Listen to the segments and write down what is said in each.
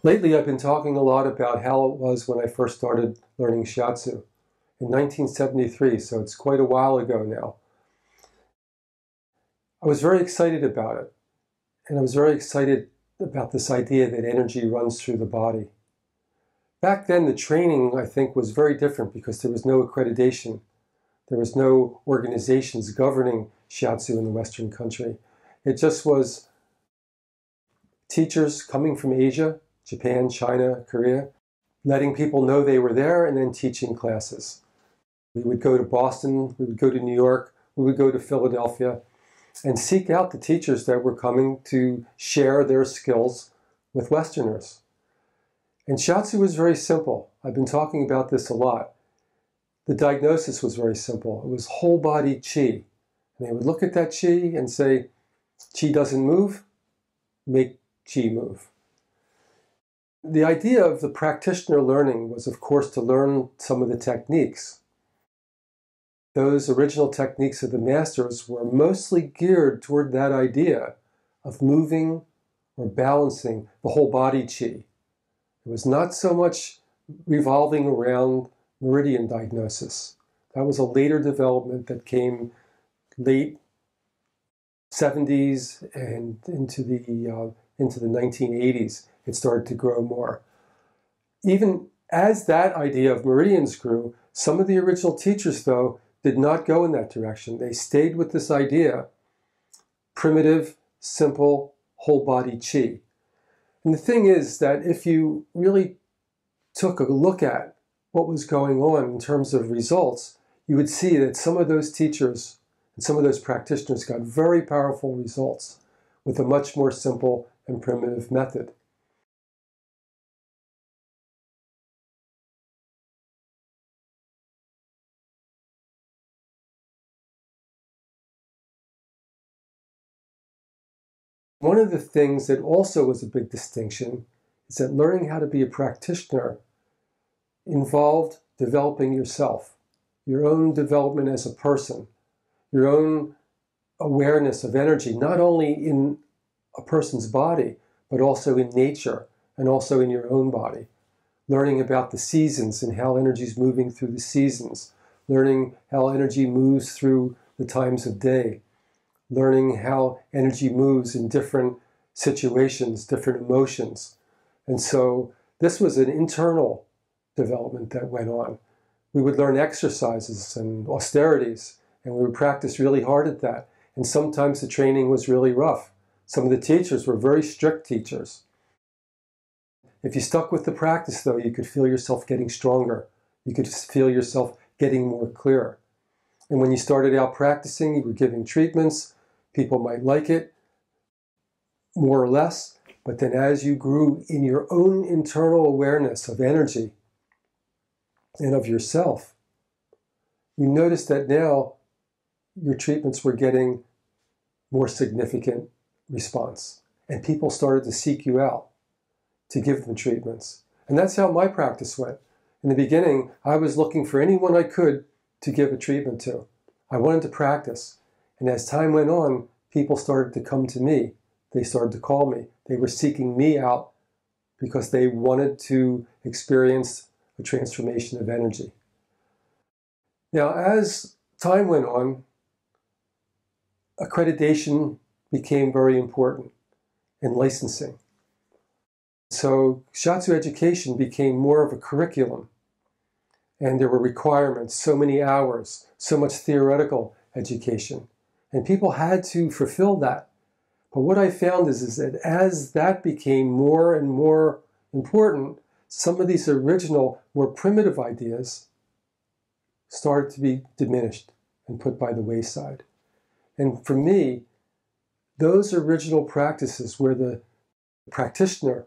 Lately, I've been talking a lot about how it was when I first started learning Shiatsu in 1973, so it's quite a while ago now. I was very excited about it, and I was very excited about this idea that energy runs through the body. Back then, the training, I think, was very different because there was no accreditation. There was no organizations governing Shiatsu in the Western country. It just was teachers coming from Asia, Japan, China, Korea, letting people know they were there and then teaching classes. We would go to Boston, we would go to New York, we would go to Philadelphia and seek out the teachers that were coming to share their skills with Westerners. And Shiatsu was very simple. I've been talking about this a lot. The diagnosis was very simple. It was whole body qi. And they would look at that qi and say, qi doesn't move, make qi move. The idea of the practitioner learning was, of course, to learn some of the techniques. Those original techniques of the masters were mostly geared toward that idea of moving or balancing the whole body qi. It was not so much revolving around meridian diagnosis. That was a later development that came late 70s and into the 1980s. It started to grow more. Even as that idea of meridians grew, some of the original teachers, though, did not go in that direction. They stayed with this idea, primitive, simple, whole body qi. And the thing is that if you really took a look at what was going on in terms of results, you would see that some of those teachers and some of those practitioners got very powerful results with a much more simple and primitive method. One of the things that also was a big distinction is that learning how to be a practitioner involved developing yourself, your own development as a person, your own awareness of energy, not only in a person's body, but also in nature and also in your own body. Learning about the seasons and how energy is moving through the seasons, learning how energy moves through the times of day, learning how energy moves in different situations, different emotions. And so this was an internal development that went on. We would learn exercises and austerities, and we would practice really hard at that. And sometimes the training was really rough. Some of the teachers were very strict teachers. If you stuck with the practice, though, you could feel yourself getting stronger. You could feel yourself getting more clear. And when you started out practicing, you were giving treatments. People might like it, more or less. But then as you grew in your own internal awareness of energy and of yourself, you noticed that now your treatments were getting more significant response. And people started to seek you out to give them treatments. And that's how my practice went. In the beginning, I was looking for anyone I could to give a treatment to. I wanted to practice. And as time went on, people started to come to me. They started to call me. They were seeking me out because they wanted to experience a transformation of energy. Now, as time went on, accreditation became very important in licensing. So Shiatsu education became more of a curriculum. And there were requirements, so many hours, so much theoretical education. And people had to fulfill that. But what I found is that as that became more and more important, some of these original, more primitive ideas started to be diminished and put by the wayside. And for me, those original practices where the practitioner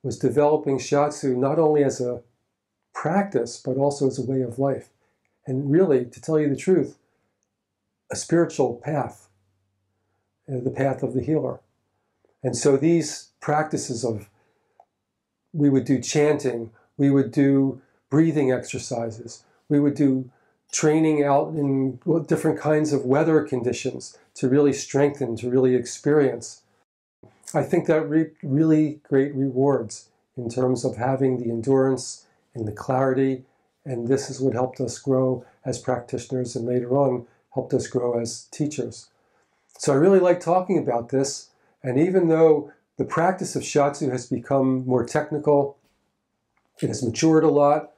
was developing Shiatsu not only as a practice, but also as a way of life. And really, to tell you the truth, a spiritual path, the path of the healer. And so these practices of, we would do chanting, we would do breathing exercises, we would do training out in different kinds of weather conditions to really strengthen, to really experience. I think that reaped really great rewards in terms of having the endurance and the clarity, and this is what helped us grow as practitioners and later on helped us grow as teachers. So I really like talking about this, and even though the practice of Shiatsu has become more technical, it has matured a lot,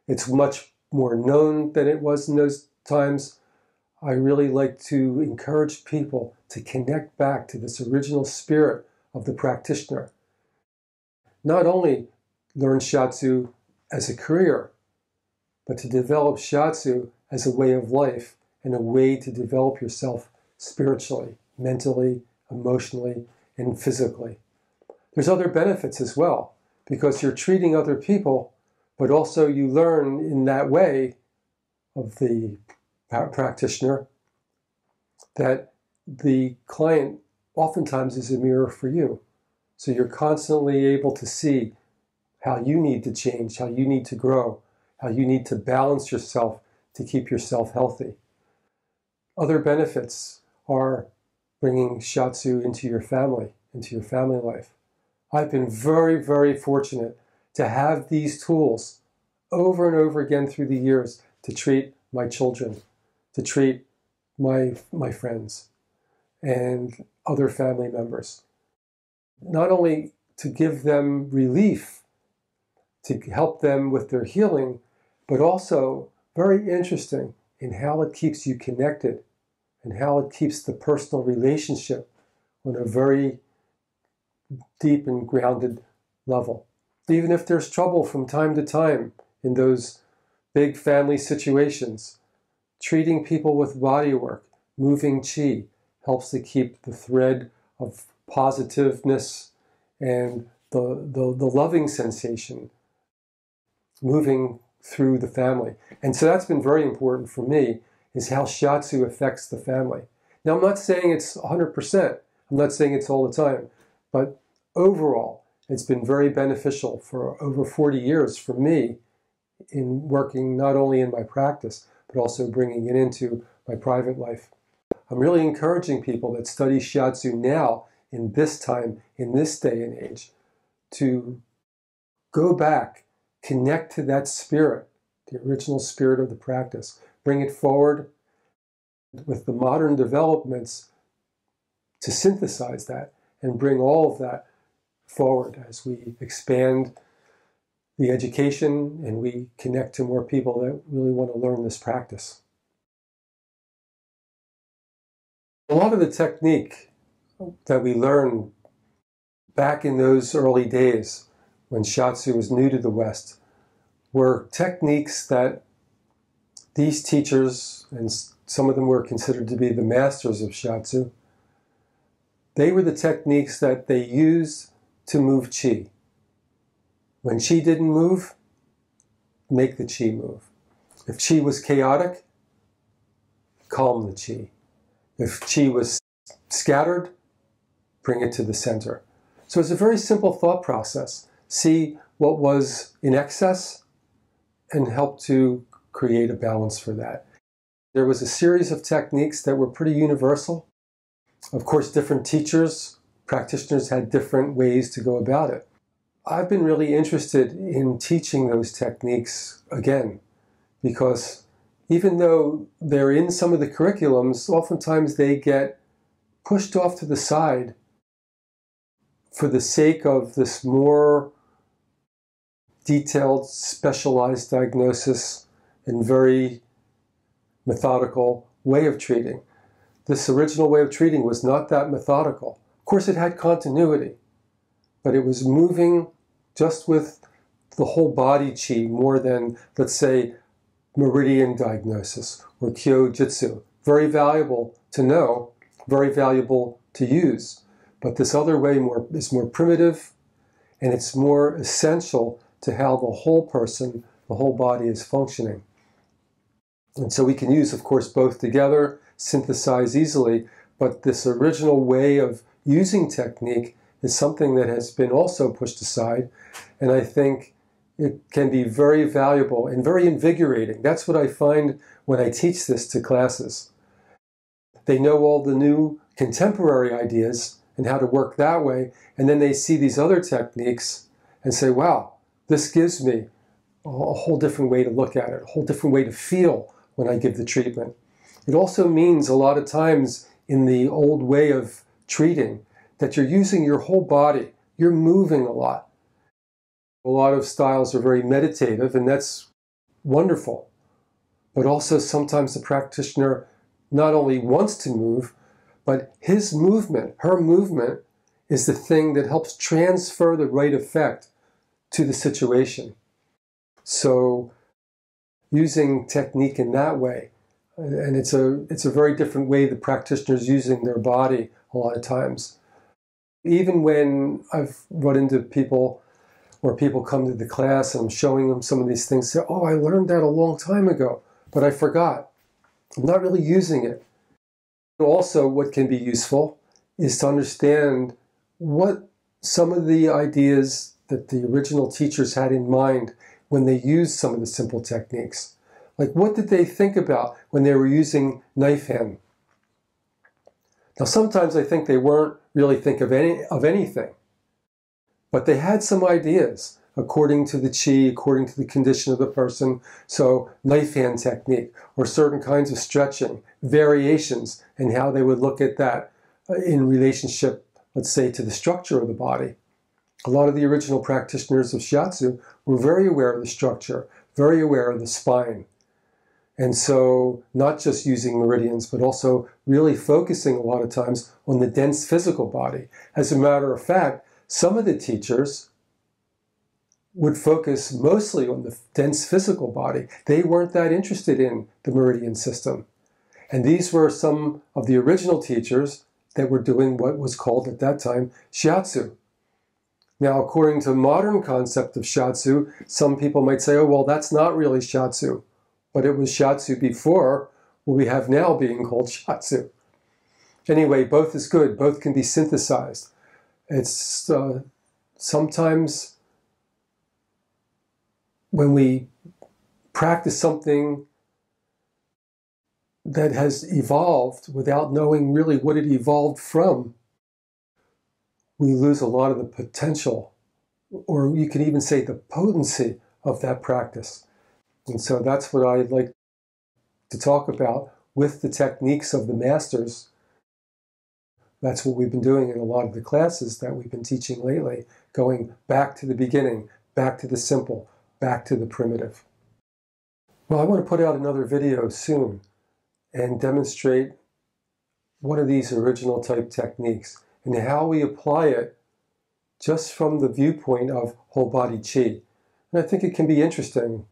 it's much more known than it was in those times, I really like to encourage people to connect back to this original spirit of the practitioner. Not only learn Shiatsu as a career, but to develop Shiatsu as a way of life and a way to develop yourself spiritually, mentally, emotionally, and physically. There's other benefits as well, because you're treating other people, but also you learn in that way of the practitioner that the client oftentimes is a mirror for you. So you're constantly able to see how you need to change, how you need to grow, how you need to balance yourself to keep yourself healthy. Other benefits are bringing Shiatsu into your family life. I've been very, very fortunate to have these tools over and over again through the years to treat my children, to treat my friends and other family members. Not only to give them relief, to help them with their healing, but also very interesting in how it keeps you connected and how it keeps the personal relationship on a very deep and grounded level. Even if there's trouble from time to time in those big family situations, treating people with body work, moving qi, helps to keep the thread of positiveness and the loving sensation moving through the family. And so that's been very important for me, is how Shiatsu affects the family. Now, I'm not saying it's 100%. I'm not saying it's all the time. But overall, it's been very beneficial for over 40 years for me in working not only in my practice, but also bringing it into my private life. I'm really encouraging people that study Shiatsu now, in this time, in this day and age, to go back, connect to that spirit, the original spirit of the practice, bring it forward with the modern developments to synthesize that and bring all of that forward as we expand the education and we connect to more people that really want to learn this practice. A lot of the technique that we learned back in those early days when Shiatsu was new to the West were techniques that these teachers, and some of them were considered to be the masters of Shiatsu, they were the techniques that they used to move qi. When qi didn't move, make the qi move. If qi was chaotic, calm the qi. If qi was scattered, bring it to the center. So it's a very simple thought process. See what was in excess and help to create a balance for that. There was a series of techniques that were pretty universal. Of course, different teachers, practitioners had different ways to go about it. I've been really interested in teaching those techniques again, because even though they're in some of the curriculums, oftentimes they get pushed off to the side for the sake of this more detailed, specialized diagnosis and very methodical way of treating. This original way of treating was not that methodical. Of course, it had continuity, but it was moving just with the whole body qi more than, let's say, meridian diagnosis or Kyo-Jitsu. Very valuable to know, very valuable to use. But this other way is more primitive, and it's more essential to how the whole person, the whole body is functioning. And so we can use, of course, both together, synthesize easily, but this original way of using technique is something that has been also pushed aside, and I think it can be very valuable and very invigorating. That's what I find when I teach this to classes. They know all the new contemporary ideas and how to work that way, and then they see these other techniques, and say, wow, this gives me a whole different way to look at it, a whole different way to feel when I give the treatment. It also means a lot of times in the old way of treating that you're using your whole body. You're moving a lot. A lot of styles are very meditative, and that's wonderful. But also sometimes the practitioner not only wants to move, but his movement, her movement, is the thing that helps transfer the right effect to the situation. So using technique in that way, and it's a very different way the practitioner's using their body a lot of times. Even when I've run into people where people come to the class and I'm showing them some of these things, say, oh, I learned that a long time ago, but I forgot. I'm not really using it. Also, what can be useful is to understand what some of the ideas that the original teachers had in mind when they used some of the simple techniques. Like, what did they think about when they were using knife hand? Now, sometimes I think they weren't really thinking of anything, but they had some ideas according to the chi, according to the condition of the person. So knife hand technique, or certain kinds of stretching, variations, and how they would look at that in relationship, let's say, to the structure of the body. A lot of the original practitioners of shiatsu were very aware of the structure, very aware of the spine. And so not just using meridians, but also really focusing a lot of times on the dense physical body. As a matter of fact, some of the teachers would focus mostly on the dense physical body. They weren't that interested in the meridian system. And these were some of the original teachers that were doing what was called at that time shiatsu. Now, according to modern concept of shiatsu, some people might say, oh, well, that's not really shiatsu. But it was shiatsu before what we have now being called shiatsu. Anyway, both is good. Both can be synthesized. It's sometimes when we practice something that has evolved without knowing really what it evolved from, we lose a lot of the potential, or you can even say the potency of that practice. And so that's what I'd like to talk about with the techniques of the masters. That's what we've been doing in a lot of the classes that we've been teaching lately, going back to the beginning, back to the simple, back to the primitive. Well, I want to put out another video soon and demonstrate one of these original type techniques and how we apply it just from the viewpoint of whole body chi. And I think it can be interesting.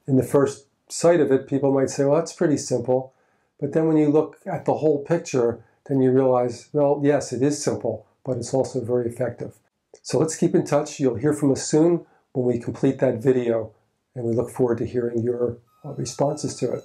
In the first sight of it, people might say, well, that's pretty simple. But then when you look at the whole picture, then you realize, well, yes, it is simple, but it's also very effective. So let's keep in touch. You'll hear from us soon when we complete that video, and we look forward to hearing your responses to it.